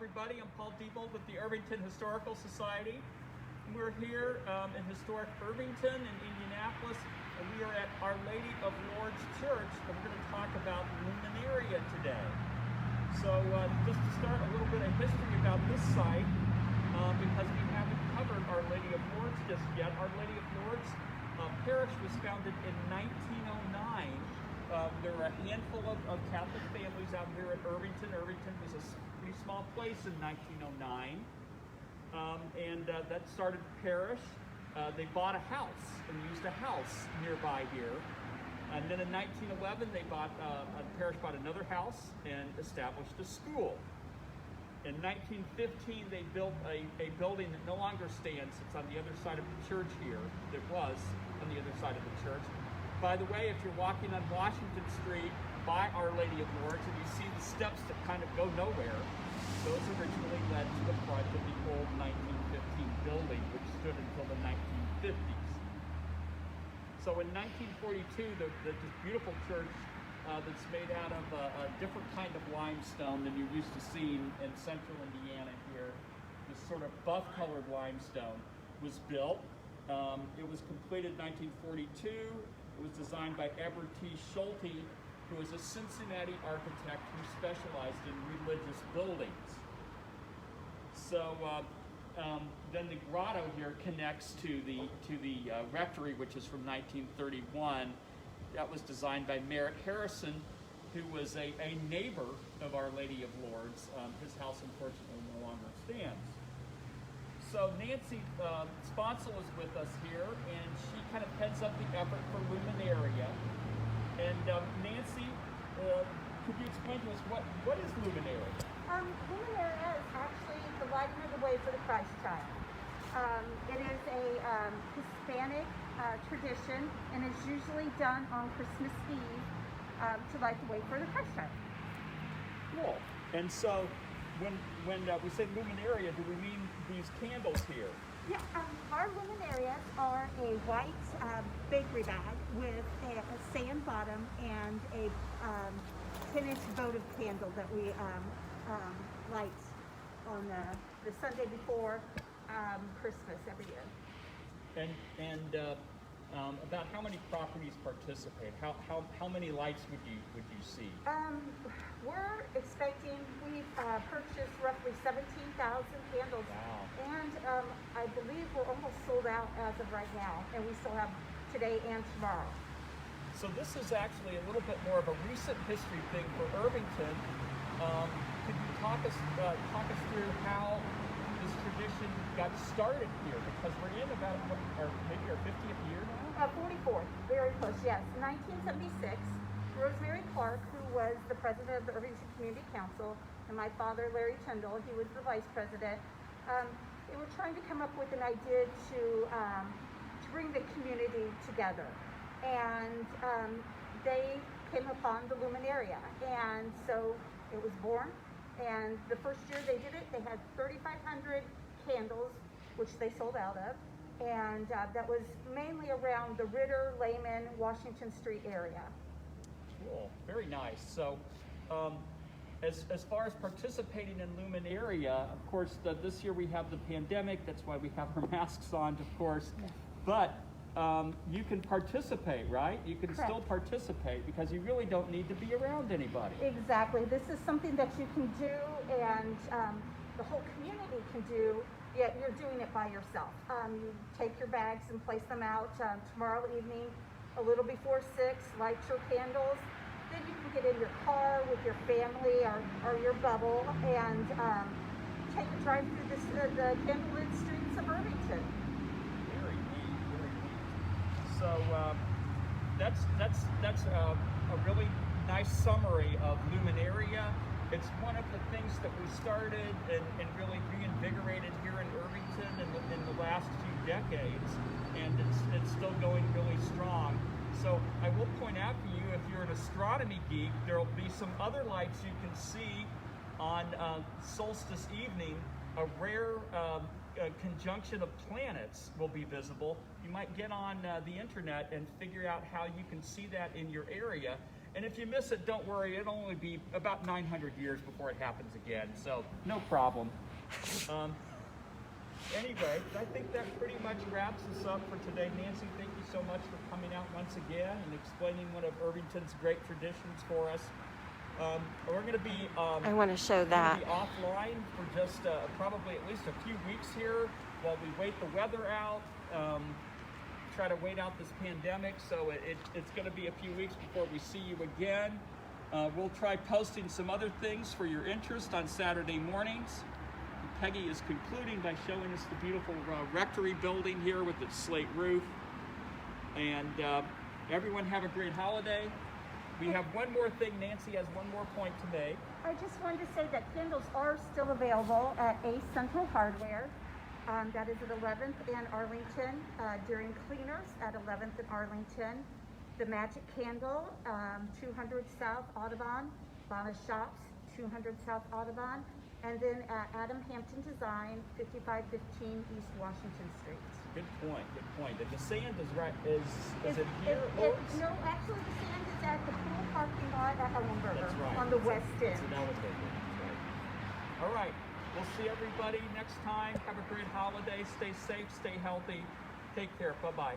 everybody. I'm Paul Diebold with the Irvington Historical Society. We're here in historic Irvington in Indianapolis, and we are at Our Lady of Lourdes Church, and we're going to talk about luminaria today. So just to start, a little bit of history about this site, because we haven't covered Our Lady of Lourdes just yet. Our Lady of Lourdes parish was founded in 1909. There were a handful of Catholic families out here at Irvington. Irvington was a pretty small place in 1909, and that started the parish. They bought a house and used a house nearby here. And then in 1911, the parish bought another house and established a school. In 1915, they built a building that no longer stands. It's on the other side of the church here. It was on the other side of the church. By the way, if you're walking on Washington Street by Our Lady of Lourdes and you see the steps that kind of go nowhere, those originally led to the front of the old 1915 building, which stood until the 1950s. So in 1942, this beautiful church that's made out of a different kind of limestone than you're used to seeing in central Indiana here, this sort of buff-colored limestone, was built. It was completed in 1942. It was designed by Eber T. Schulte, who was a Cincinnati architect who specialized in religious buildings. So then the grotto here connects to the rectory, which is from 1931. That was designed by Merritt Harrison, who was a neighbor of Our Lady of Lourdes. His house, unfortunately, no longer stands. So Nancy Sponsel is with us here, and she kind of heads up the effort for Luminaria. And Nancy, could you explain to us what is Luminaria? Luminaria is actually the lighting of the way for the Christ child. It is a Hispanic tradition, and is usually done on Christmas Eve to light the way for the Christ child. Cool. And so when we say luminaria, do we mean these candles here? Yeah, our luminarias are a white bakery bag with a sand bottom and a 10-inch votive candle that we light on the Sunday before Christmas every year. And about how many properties participate? How many lights would you see? We're expecting, we've purchased roughly 17,000 candles. Wow. And I believe we're almost sold out as of right now, and we still have today and tomorrow. So this is actually a little bit more of a recent history thing for Irvington. Could you talk us through how this tradition got started here? Because we're in about maybe our 50th year now? 44th, very close, yes. 1976, Rosemary Clark, who was the president of the Irvington Community Council, and my father, Larry Tyndall, he was the vice president. They were trying to come up with an idea to bring the community together. And they came upon the Luminaria. And so it was born. And the first year they did it, they had 3,500 candles, which they sold out of. And that was mainly around the Ritter, Lehman, Washington Street area. Cool, very nice. So as far as participating in Luminaria, of course, this year we have the pandemic. That's why we have our masks on, of course. Yeah. But you can participate, right? You can Correct. Still participate because you really don't need to be around anybody. Exactly. This is something that you can do and the whole community can do, yet you're doing it by yourself. You take your bags and place them out tomorrow evening, a little before 6, light your candles. Then you can get in your car with your family or your bubble and take a drive through the candlelit streets of Irvington. Very neat, very neat. So that's a really nice summary of Luminaria. It's one of the things that we started and really reinvigorated here in Irvington in the last few decades, and it's still going really strong. So I will point out to you, if you're an astronomy geek, there will be some other lights you can see on solstice evening. A rare conjunction of planets will be visible. You might get on the internet and figure out how you can see that in your area. And if you miss it, don't worry. It'll only be about 900 years before it happens again, so no problem. Anyway, I think that pretty much wraps us up for today. Nancy, thank you so much for coming out once again and explaining one of Irvington's great traditions for us. We're going to be I want to show that. Be offline for just probably at least a few weeks here while we wait the weather out, try to wait out this pandemic. So it's going to be a few weeks before we see you again. We'll try posting some other things for your interest on Saturday mornings. Peggy is concluding by showing us the beautiful rectory building here with its slate roof. And everyone have a great holiday. We have one more thing. Nancy has one more point to make. I just wanted to say that candles are still available at Ace Central Hardware. That is at 11th and Arlington during cleaners at 11th and Arlington. The Magic Candle, 200 South Audubon. Lana Shops, 200 South Audubon. And then Adam Hampton Design, 5515 East Washington Street. Good point, good point. And the sand is right, is it here? No, actually the sand is at the pool parking lot at Ellenberger. That's right. On the west end. It's an elevator, that's right. All right, we'll see everybody next time. Have a great holiday. Stay safe, stay healthy. Take care, bye-bye.